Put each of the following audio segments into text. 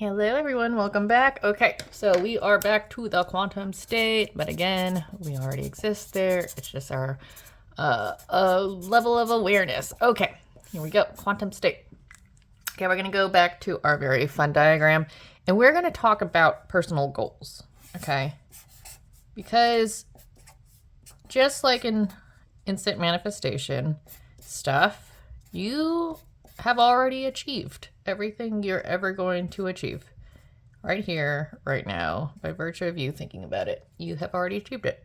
Hello everyone, welcome back. Okay, so we are back to the quantum state, but again, we already exist there. It's just our level of awareness. Okay, here we go, quantum state. Okay, we're gonna go back to our very fun diagram, and we're gonna talk about personal goals, okay? Because just like in instant manifestation stuff, you have already achieved everything you're ever going to achieve. Right here, right now, by virtue of you thinking about it, you have already achieved it.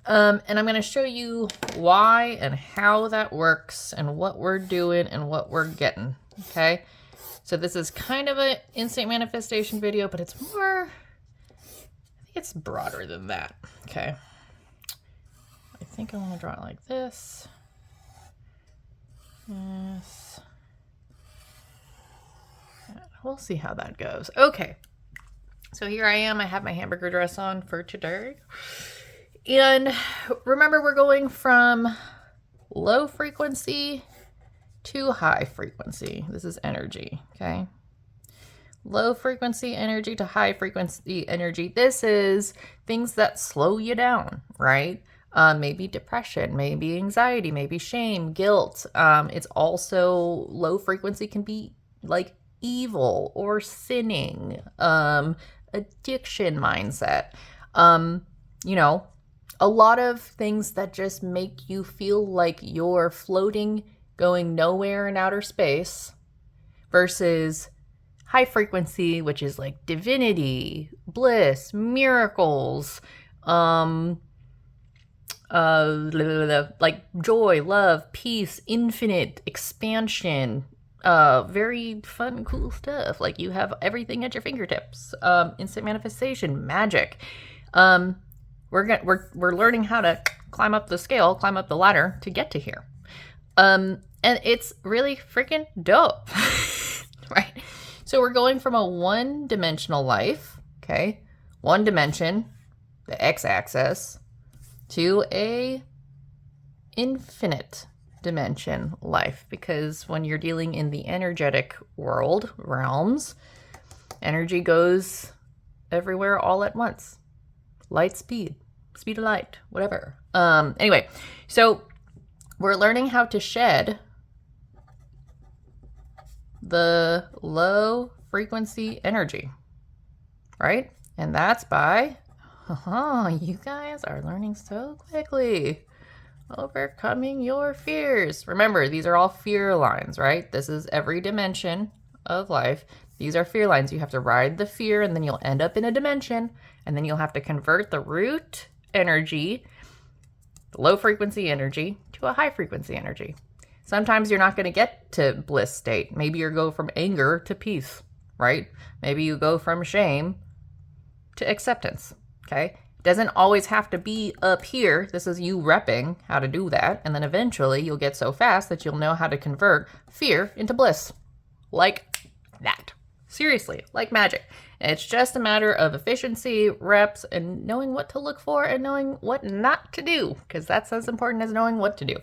And I'm going to show you why and how that works and what we're doing and what we're getting, okay? So this is kind of an instant manifestation video, but it's more, I think it's broader than that, okay? I think I want to draw it like this. Yes. We'll see how that goes. Okay. So here I am. I have my hamburger dress on for today. And remember, we're going from low frequency to high frequency. This is energy, okay? Low frequency energy to high frequency energy. This is things that slow you down, right? Maybe depression, maybe anxiety, maybe shame, guilt. It's also low frequency can be like evil or sinning, addiction mindset, you know, a lot of things that just make you feel like you're floating, going nowhere in outer space, versus high frequency, which is like divinity, bliss, miracles, like joy, love, peace, infinite expansion, very fun, cool stuff. Like you have everything at your fingertips. Instant manifestation, magic. We're learning how to climb up the scale, climb up the ladder to get to here. And it's really freaking dope, right? So we're going from a one-dimensional life, okay, one dimension, the x-axis, to a infinite dimension life, because when you're dealing in the energetic world realms, energy goes everywhere all at once. Light speed of light, whatever. Anyway, so we're learning how to shed the low frequency energy, right? And that's by you guys are learning so quickly. Overcoming your fears. Remember, these are all fear lines, right? This is every dimension of life. These are fear lines. You have to ride the fear, and then you'll end up in a dimension, and then you'll have to convert the root energy, the low frequency energy, to a high frequency energy. Sometimes you're not going to get to bliss state. Maybe you go from anger to peace, right? Maybe you go from shame to acceptance. Okay, it doesn't always have to be up here. This is you repping how to do that. And then eventually you'll get so fast that you'll know how to convert fear into bliss. Like that. Seriously, like magic. It's just a matter of efficiency, reps, and knowing what to look for and knowing what not to do, because that's as important as knowing what to do.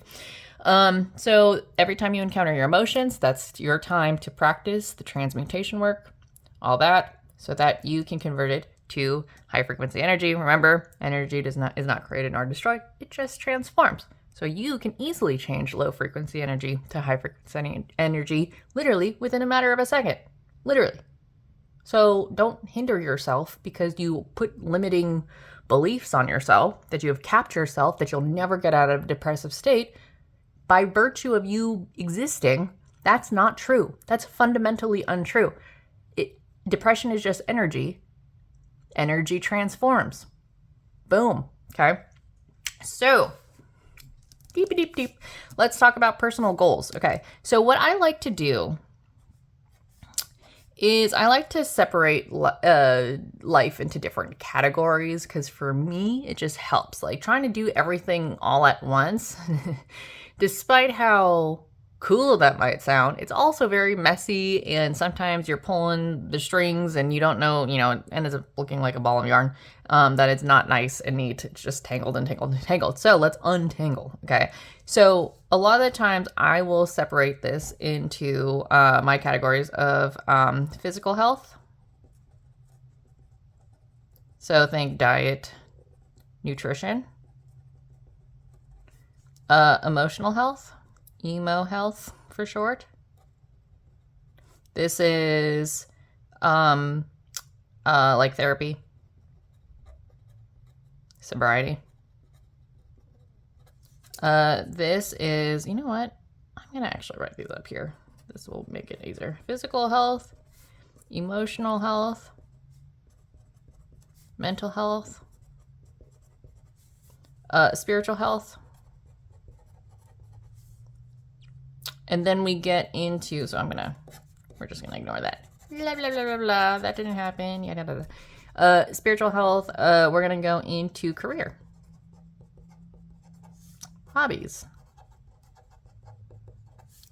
So every time you encounter your emotions, that's your time to practice the transmutation work, all that, so that you can convert it to high frequency energy. Remember, energy is not created nor destroyed. It just transforms. So you can easily change low frequency energy to high frequency energy literally within a matter of a second. Literally. So don't hinder yourself because you put limiting beliefs on yourself, that you have capped yourself, that you'll never get out of a depressive state. By virtue of you existing, that's not true. That's fundamentally untrue. Depression is just energy. Energy transforms. Boom. Okay. So, deep. Let's talk about personal goals. Okay. So what I like to do is I like to separate life into different categories, because for me, it just helps. Like trying to do everything all at once, despite how cool that might sound, it's also very messy, and sometimes you're pulling the strings and you don't know, it ends up looking like a ball of yarn, that it's not nice and neat. It's just tangled and tangled and tangled. So let's untangle, okay? So a lot of the times I will separate this into my categories of physical health, So think diet, nutrition, emotional health, emo health for short. This is like therapy, sobriety. This is, you know what? I'm gonna actually write these up here. This will make it easier. Physical health, emotional health, mental health, spiritual health. And then we get into, so we're just gonna ignore that. Blah, blah, blah, blah, blah. That didn't happen. Yeah, blah, blah, blah. Spiritual health, we're gonna go into career, hobbies,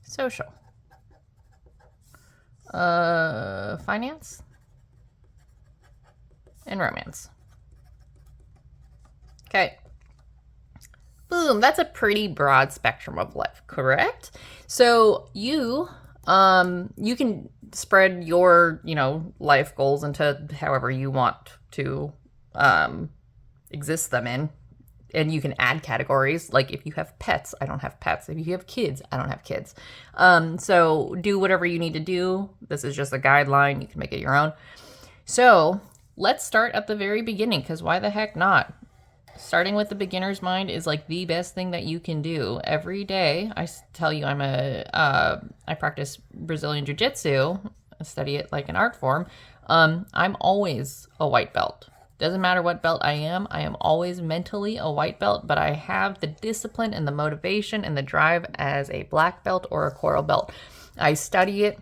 social, finance, and romance. Okay. Boom, that's a pretty broad spectrum of life, correct? So you can spread your, life goals into however you want to exist them in. And you can add categories, like if you have pets, I don't have pets. If you have kids, I don't have kids. So do whatever you need to do. This is just a guideline. You can make it your own. So let's start at the very beginning, because why the heck not? Starting with the beginner's mind is like the best thing that you can do. Every day, I tell you, I practice Brazilian Jiu-Jitsu, study it like an art form. I'm always a white belt. Doesn't matter what belt I am always mentally a white belt, but I have the discipline and the motivation and the drive as a black belt or a coral belt. I study it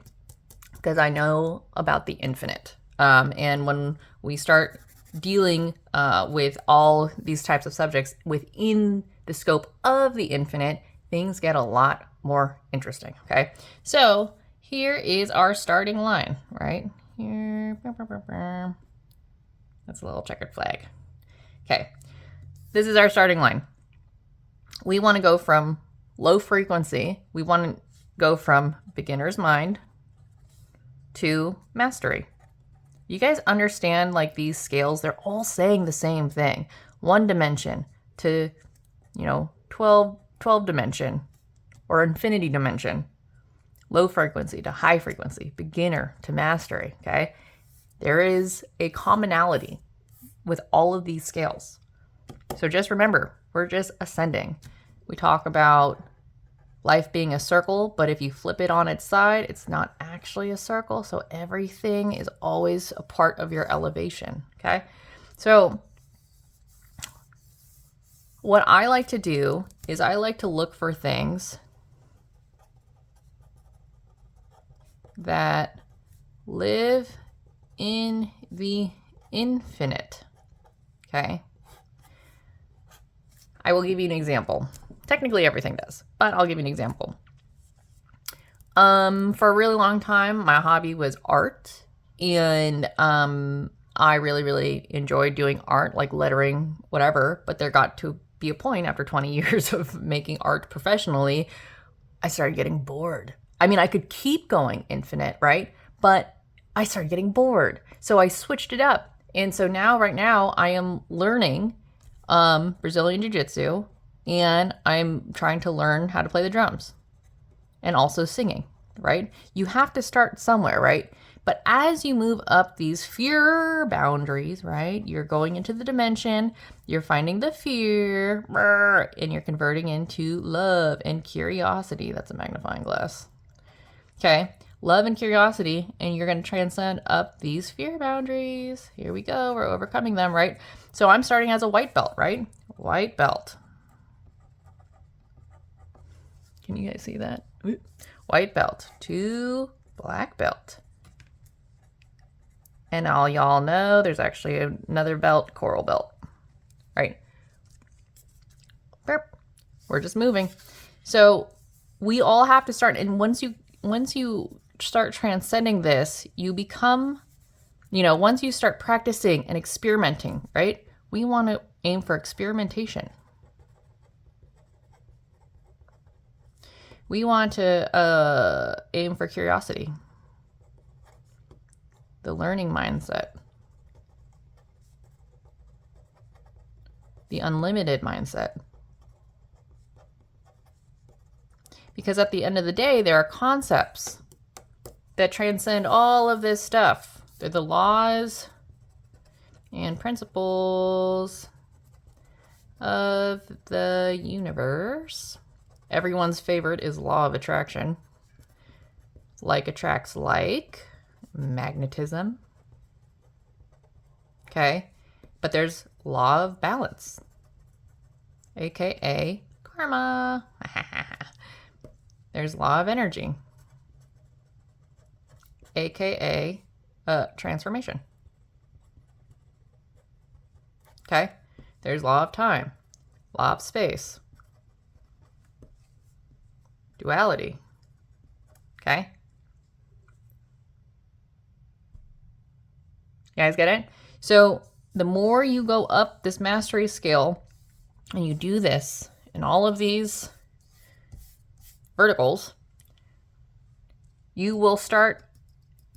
because I know about the infinite. And when we start dealing with all these types of subjects within the scope of the infinite, things get a lot more interesting, okay? So here is our starting line, right? Here, that's a little checkered flag. Okay, this is our starting line. We want to go from low frequency, we want to go from beginner's mind to mastery. You guys understand, like, these scales, they're all saying the same thing. 1 dimension to, 12 dimension or infinity dimension. Low frequency to high frequency, beginner to mastery, okay? There is a commonality with all of these scales. So just remember, we're just ascending. We talk about life being a circle, but if you flip it on its side, it's not actually a circle. So everything is always a part of your elevation, okay? So what I like to do is I like to look for things that live in the infinite, okay? I will give you an example. Technically everything does, but I'll give you an example. For a really long time, my hobby was art, and I really, really enjoyed doing art, like lettering, whatever, but there got to be a point after 20 years of making art professionally, I started getting bored. I mean, I could keep going infinite, right? But I started getting bored. So I switched it up. And so right now, I am learning Brazilian Jiu-Jitsu, and I'm trying to learn how to play the drums and also singing, right? You have to start somewhere, right? But as you move up these fear boundaries, right, you're going into the dimension, you're finding the fear, and you're converting into love and curiosity. That's a magnifying glass. Okay, love and curiosity, and you're going to transcend up these fear boundaries. Here we go. We're overcoming them, right? So I'm starting as a white belt, right? White belt. Can you guys see that? White belt to black belt. And all y'all know there's actually another belt, coral belt, right? Burp. We're just moving. So we all have to start. And once you start transcending this, you become, once you start practicing and experimenting, right? We want to aim for experimentation. We want to aim for curiosity, the learning mindset. the unlimited mindset. Because at the end of the day, there are concepts that transcend all of this stuff. They're the laws and principles of the universe. Everyone's favorite is law of attraction. Like attracts like, magnetism. Okay, but there's law of balance, aka karma. There's law of energy, aka transformation. Okay, there's law of time, law of space, duality. Okay, you guys get it? So the more you go up this mastery scale and you do this in all of these verticals, you will start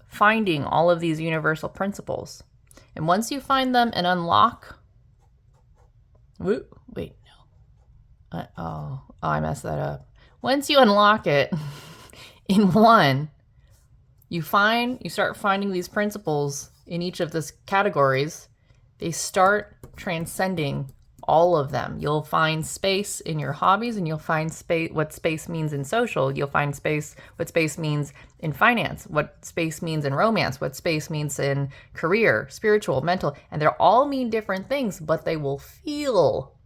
finding all of these universal principles. And once you find them and unlock, wait, no. I messed that up. Once you unlock it in one, you start finding these principles in each of these categories. They start transcending all of them. You'll find space in your hobbies, and you'll find space, what space means in social. You'll find space, what space means in finance, what space means in romance, what space means in career, spiritual, mental, and they all mean different things, but they will feel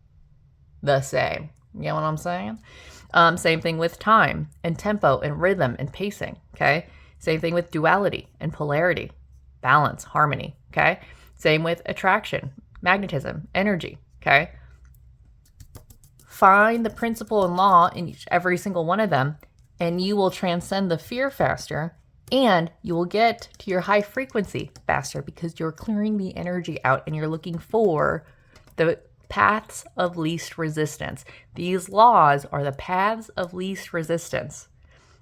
the same. You know what I'm saying? Same thing with time and tempo and rhythm and pacing. Okay. Same thing with duality and polarity, balance, harmony. Okay. Same with attraction, magnetism, energy. Okay. Find the principle and law in every single one of them, and you will transcend the fear faster, and you will get to your high frequency faster because you're clearing the energy out and you're looking for the paths of least resistance. These laws are the paths of least resistance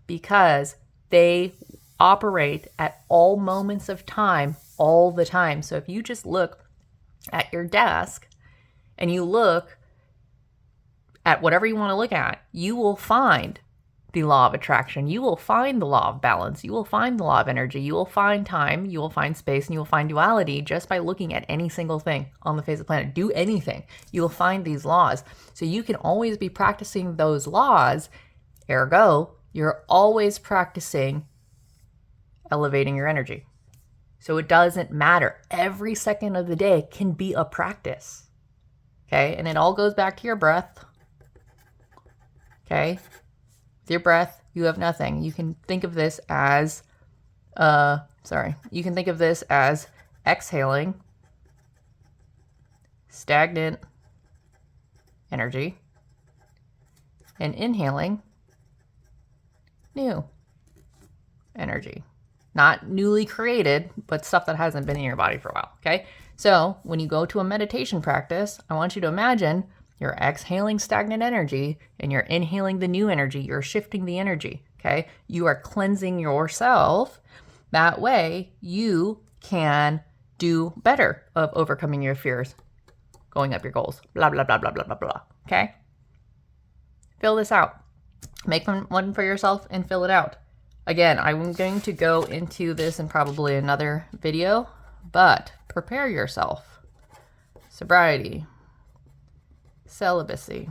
because they operate at all moments of time, all the time. So if you just look at your desk and you look at whatever you want to look at, you will find the law of attraction. You will find the law of balance. You will find the law of energy. You will find time. You will find space, and you will find duality just by looking at any single thing on the face of the planet. Do anything. You will find these laws. So you can always be practicing those laws. Ergo, you're always practicing elevating your energy. So it doesn't matter. Every second of the day can be a practice. Okay, and it all goes back to your breath. Okay, with your breath, you have nothing. You can think of this as, you can think of this as exhaling stagnant energy and inhaling new energy. Not newly created, but stuff that hasn't been in your body for a while, okay? So when you go to a meditation practice, I want you to imagine you're exhaling stagnant energy and you're inhaling the new energy. You're shifting the energy, okay? You are cleansing yourself. That way you can do better of overcoming your fears, going up your goals, blah, blah, blah, blah, blah, blah, blah, okay? Fill this out. Make one for yourself and fill it out. Again, I'm going to go into this in probably another video, but prepare yourself. Sobriety, celibacy,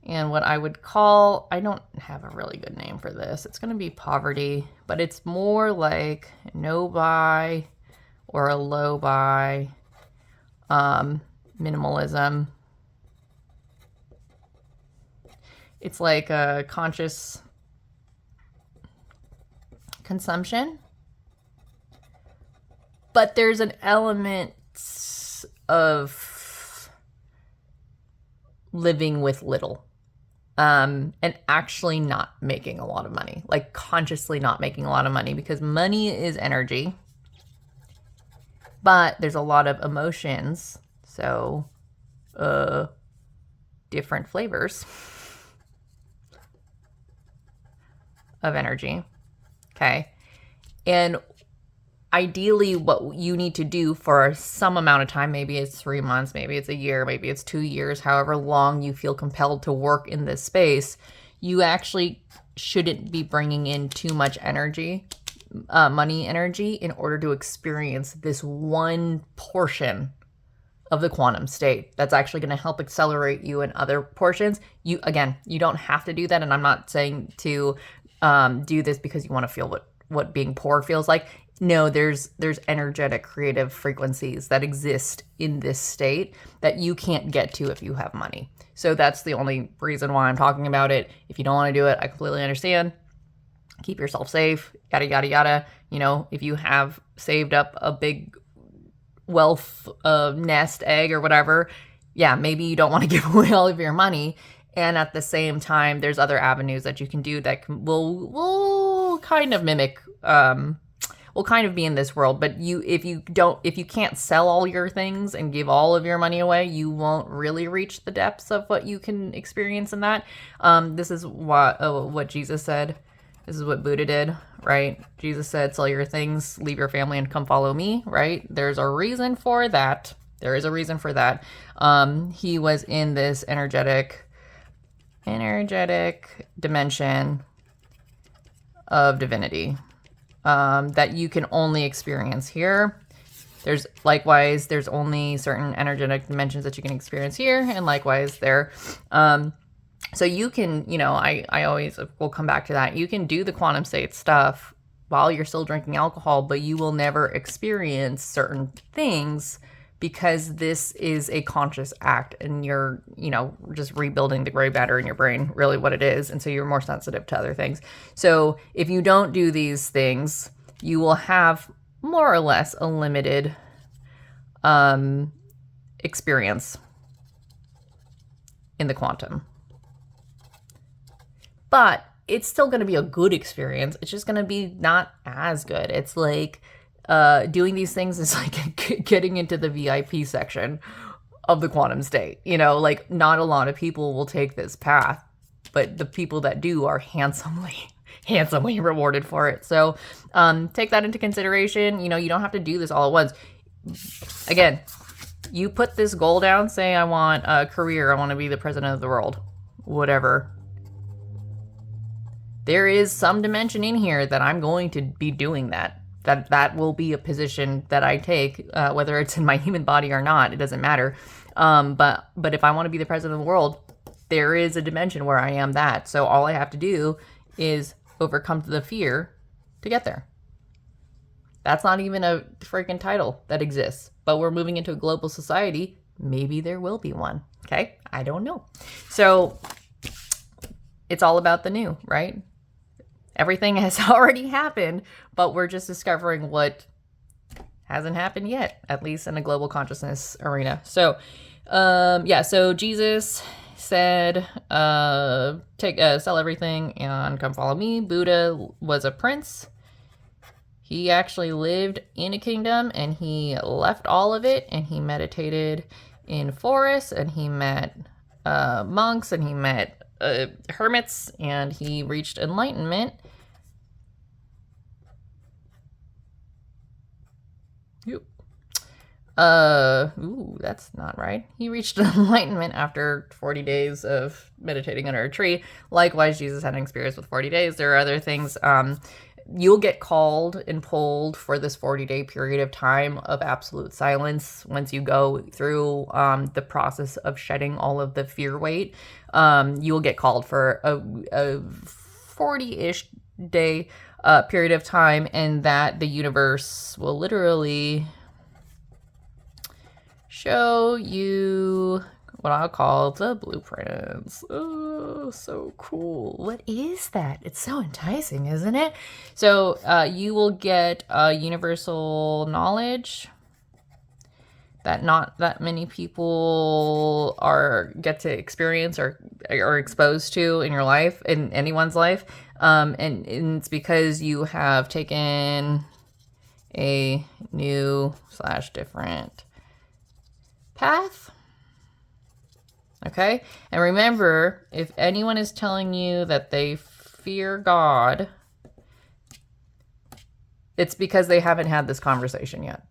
and what I would call, I don't have a really good name for this. It's going to be poverty, but it's more like no buy or a low buy, minimalism. It's like a conscious consumption, but there's an element of living with little, and actually not making a lot of money, like consciously not making a lot of money, because money is energy, but there's a lot of emotions, so different flavors of energy. Okay. And ideally what you need to do for some amount of time, maybe it's 3 months, maybe it's a year, maybe it's 2 years, however long you feel compelled to work in this space, you actually shouldn't be bringing in too much energy, money energy, in order to experience this one portion of the quantum state that's actually going to help accelerate you in other portions. You don't have to do that, and I'm not saying to do this because you want to feel what being poor feels like. No, there's energetic creative frequencies that exist in this state that you can't get to if you have money. So that's the only reason why I'm talking about it. If you don't want to do it, I completely understand. Keep yourself safe, yada, yada, yada. You know, if you have saved up a big wealth nest egg or whatever, yeah, maybe you don't want to give away all of your money. And at the same time, there's other avenues that you can do that will kind of mimic, will kind of be in this world. But if you can't sell all your things and give all of your money away, you won't really reach the depths of what you can experience in that. This is what Jesus said. This is what Buddha did, right? Jesus said, sell your things, leave your family, and come follow me, right? There's a reason for that. There is a reason for that. He was in this energetic dimension of divinity that you can only experience here. There's only certain energetic dimensions that you can experience here, and likewise there. So you can, I always will come back to that. You can do the quantum state stuff while you're still drinking alcohol, but you will never experience certain things because this is a conscious act and you're, just rebuilding the gray matter in your brain, really what it is. And so you're more sensitive to other things. So if you don't do these things, you will have more or less a limited experience in the quantum. But it's still going to be a good experience. It's just going to be not as good. It's like doing these things is like getting into the VIP section of the quantum state. Like not a lot of people will take this path, but the people that do are handsomely rewarded for it. So take that into consideration. You don't have to do this all at once. Again, you put this goal down, say I want a career, I want to be the president of the world, whatever. There is some dimension in here that I'm going to be doing that. That will be a position that I take, whether it's in my human body or not, it doesn't matter. But if I want to be the president of the world, there is a dimension where I am that. So all I have to do is overcome the fear to get there. That's not even a freaking title that exists, but we're moving into a global society. Maybe there will be one. Okay. I don't know. So it's all about the new, right? Everything has already happened, but we're just discovering what hasn't happened yet, at least in a global consciousness arena. So, so Jesus said, sell everything and come follow me. Buddha was a prince. He actually lived in a kingdom and he left all of it and he meditated in forests and he met monks and he met hermits and he reached enlightenment. That's not right. He reached enlightenment after 40 days of meditating under a tree. Likewise, Jesus had an experience with 40 days. There are other things. You'll get called and pulled for this 40-day period of time of absolute silence once you go through the process of shedding all of the fear weight. You will get called for a 40-ish day period of time, and that the universe will literally show you what I'll call the blueprints. Oh, so cool. What is that? It's so enticing, isn't it? So you will get universal knowledge that not that many people get to experience or are exposed to in your life, in anyone's life. And it's because you have taken a new / different path. Okay? And remember, if anyone is telling you that they fear God, It's because they haven't had this conversation yet.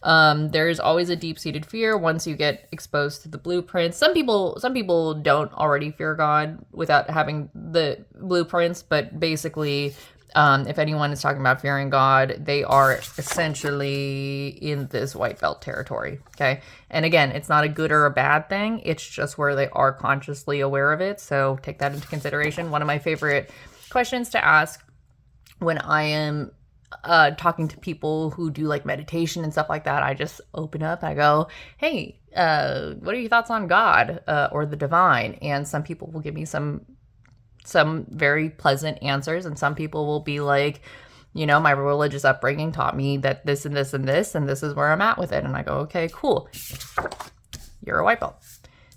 There's always a deep-seated fear once you get exposed to the blueprints. Some people don't already fear God without having the blueprints, but basically, if anyone is talking about fearing God, they are essentially in this white belt territory, okay? And again, it's not a good or a bad thing. It's just where they are consciously aware of it, so take that into consideration. One of my favorite questions to ask when I am talking to people who do like meditation and stuff like that, I just open up. I go, hey, what are your thoughts on God or the divine? And some people will give me some very pleasant answers, and some people will be like, you know, my religious upbringing taught me that this and this and this, and this is where I'm at with it. And I go, okay, cool. You're a white belt.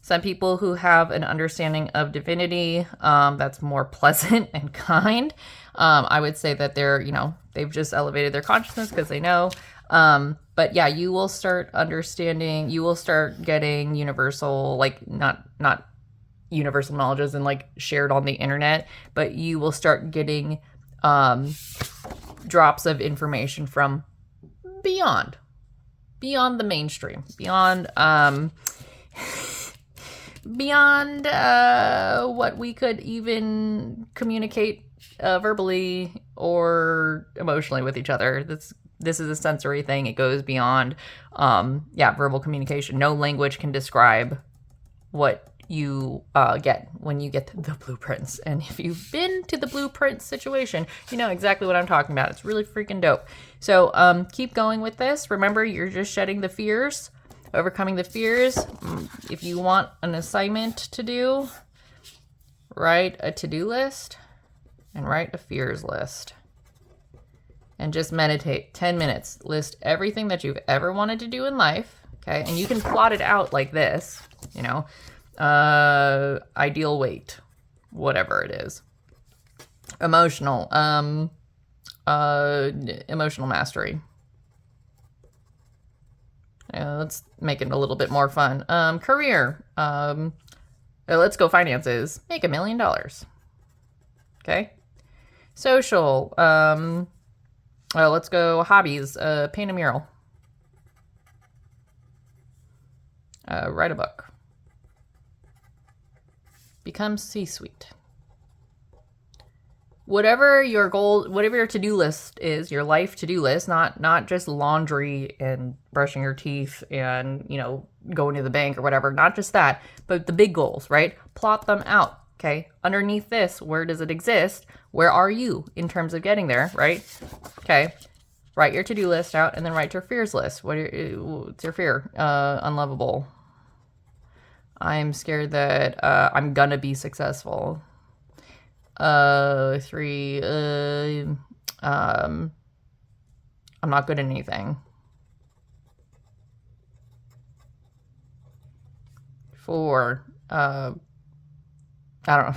Some people who have an understanding of divinity that's more pleasant and kind, I would say that they're, you know, they've just elevated their consciousness because they know. But yeah, you will start understanding, you will start getting universal, like not universal knowledge as in like shared on the internet, but you will start getting drops of information from beyond the mainstream, beyond what we could even communicate verbally or emotionally with each other. This is a sensory thing. It goes beyond verbal communication. No language can describe what you get when you get the blueprints. And if you've been to the blueprint situation, you know exactly what I'm talking about. It's really freaking dope. So keep going with this. Remember, you're just shedding the fears, overcoming the fears. If you want an assignment to do, write a to-do list and write a fears list. And just meditate 10 minutes. List everything that you've ever wanted to do in life. Okay. And you can plot it out like this, you know, ideal weight, whatever it is. Emotional mastery. Let's make it a little bit more fun. Career. Let's go finances. Make $1 million. Okay. Social. Let's go hobbies. Paint a mural. Write a book. Become C-suite. Whatever your goal, whatever your to-do list is, your life to-do list, not just laundry and brushing your teeth and, you know, going to the bank or whatever, not just that, but the big goals, right? Plot them out, okay? Underneath this, where does it exist? Where are you in terms of getting there, right? Okay. Write your to-do list out and then write your fears list. What's your fear? Unlovable. I'm scared that I'm gonna be successful. 3, I'm not good at anything. 4, I don't know.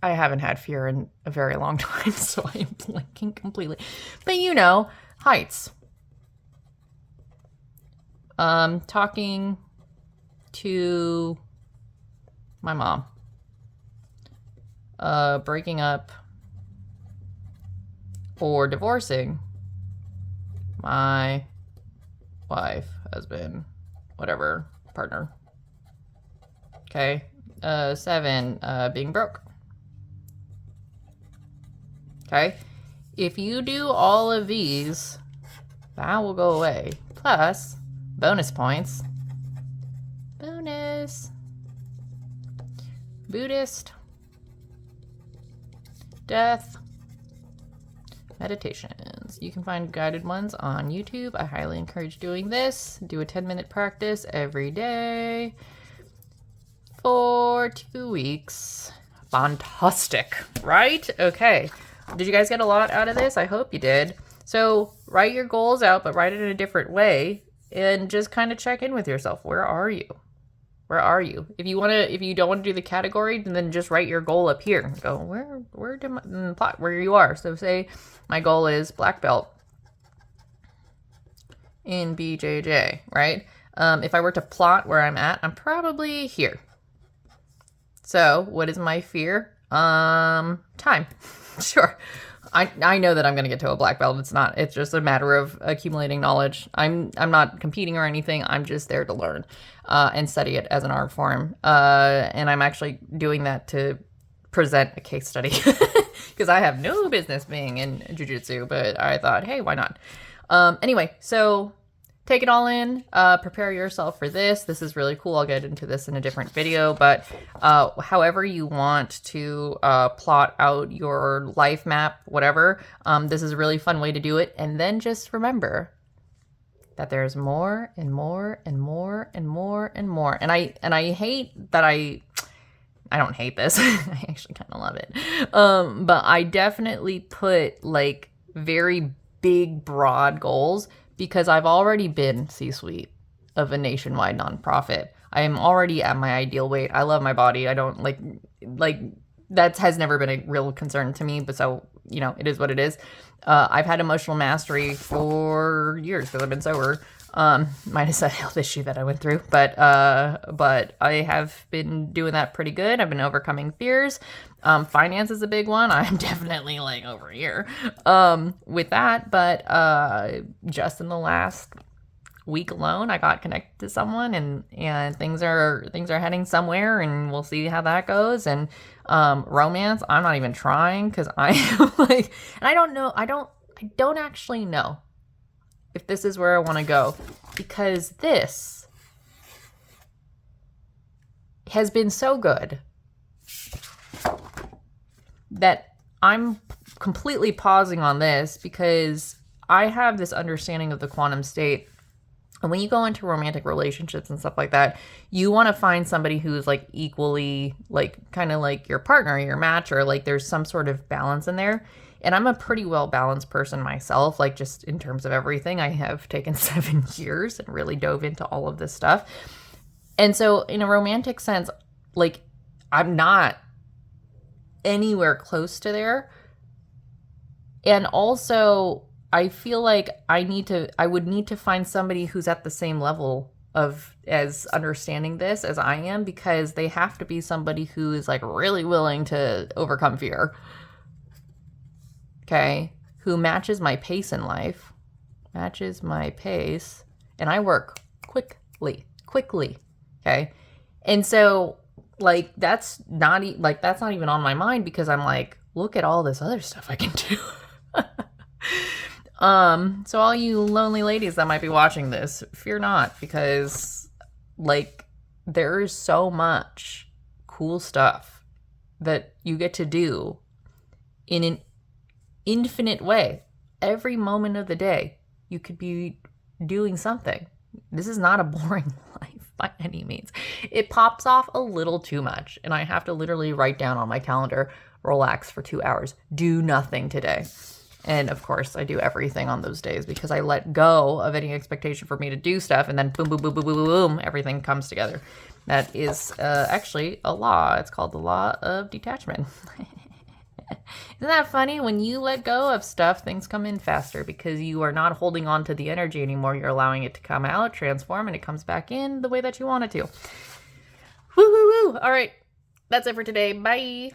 I haven't had fear in a very long time, so I am blanking completely. But you know, heights. Talking to my mom. Breaking up or divorcing my wife, husband, whatever, partner. Okay. 7, being broke. Okay. If you do all of these, that will go away. Plus, bonus points. Bonus. Buddhist. Death. Meditations. You can find guided ones on YouTube. I highly encourage doing this. Do a 10-minute practice every day for 2 weeks. Fantastic, right? Okay. Did you guys get a lot out of this? I hope you did. So write your goals out, but write it in a different way and just kind of check in with yourself. Where are you? Where are you? If you don't want to do the category, then just write your goal up here. Go, where you are. So say my goal is black belt in BJJ, right? If I were to plot where I'm at, I'm probably here. So what is my fear? Time. Sure. I know that I'm going to get to a black belt. It's just a matter of accumulating knowledge. I'm not competing or anything. I'm just there to learn and study it as an art form. And I'm actually doing that to present a case study because I have no business being in jiu-jitsu, but I thought, hey, why not? Anyway, so take it all in, prepare yourself for this. This is really cool. I'll get into this in a different video, but however you want to plot out your life map, whatever, this is a really fun way to do it. And then just remember that there's more and more and more and more and more. And I hate that I don't hate this. I actually kind of love it. But I definitely put like very big, broad goals because I've already been C-suite of a nationwide nonprofit. I am already at my ideal weight. I love my body. I don't like that has never been a real concern to me, but so, you know, it is what it is. I've had emotional mastery for years because I've been sober. Minus a health issue that I went through, but I have been doing that pretty good. I've been overcoming fears. Finance is a big one. I'm definitely like over here, with that, but, just in the last week alone, I got connected to someone and things are heading somewhere and we'll see how that goes. And, romance, I'm not even trying because I am like, and I don't actually know if this is where I want to go, because this has been so good that I'm completely pausing on this because I have this understanding of the quantum state. And when you go into romantic relationships and stuff like that, you want to find somebody who's like equally like kind of like your partner, your match, or like there's some sort of balance in there. And I'm a pretty well-balanced person myself, like just in terms of everything. I have taken 7 years and really dove into all of this stuff. And so in a romantic sense, like I'm not anywhere close to there. And also I feel like I would need to find somebody who's at the same level of as understanding this as I am, because they have to be somebody who is like really willing to overcome fear. Okay, who matches my pace in life, matches my pace, and I work quickly, okay? And so, like, that's not even on my mind because I'm like, look at all this other stuff I can do. So all you lonely ladies that might be watching this, fear not, because, like, there is so much cool stuff that you get to do in an infinite way. Every moment of the day, you could be doing something. This is not a boring life by any means. It pops off a little too much, and I have to literally write down on my calendar, relax for 2 hours, do nothing today. And of course, I do everything on those days because I let go of any expectation for me to do stuff, and then boom, boom, boom, boom, boom, boom, boom, everything comes together. That is actually a law. It's called the law of detachment. Isn't that funny? When you let go of stuff, things come in faster because you are not holding on to the energy anymore. You're allowing it to come out, transform, and it comes back in the way that you want it to. Woo, woo, woo. All right. That's it for today. Bye.